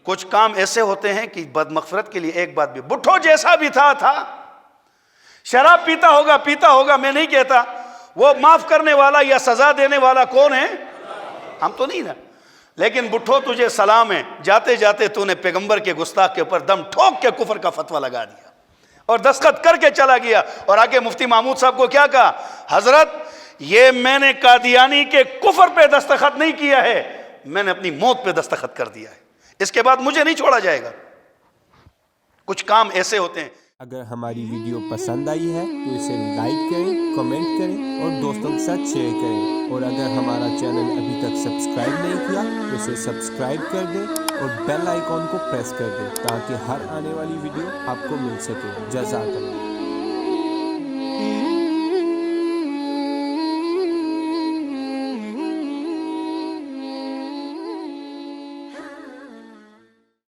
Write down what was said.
کچھ کام ایسے ہوتے ہیں کہ بدمغفرت کے لیے ایک بات بھی، بھٹو جیسا بھی تھا شراب پیتا ہوگا، میں نہیں کہتا، وہ معاف کرنے والا یا سزا دینے والا کون ہے؟ ہم تو نہیں نا، لیکن بھٹو تجھے سلام ہے، جاتے جاتے تو نے پیغمبر کے گستاخ کے اوپر دم ٹھوک کے کفر کا فتویٰ لگا دیا اور دستخط کر کے چلا گیا، اور آگے مفتی محمود صاحب کو کیا کہا؟ حضرت یہ میں نے قادیانی کے کفر پہ دستخط نہیں کیا ہے، میں نے اپنی موت پہ دستخط کر دیا ہے، اس کے بعد مجھے نہیں چھوڑا جائے گا۔ کچھ کام ایسے ہوتے ہیں۔ اگر ہماری ویڈیو پسند آئی ہے تو اسے لائک کریں، کمنٹ کریں اور دوستوں کے ساتھ شیئر کریں، اور اگر ہمارا چینل ابھی تک سبسکرائب نہیں کیا تو اسے سبسکرائب کر دیں اور بیل آئیکن کو پریس کر دیں تاکہ ہر آنے والی ویڈیو آپ کو مل سکے۔ جزاک اللہ۔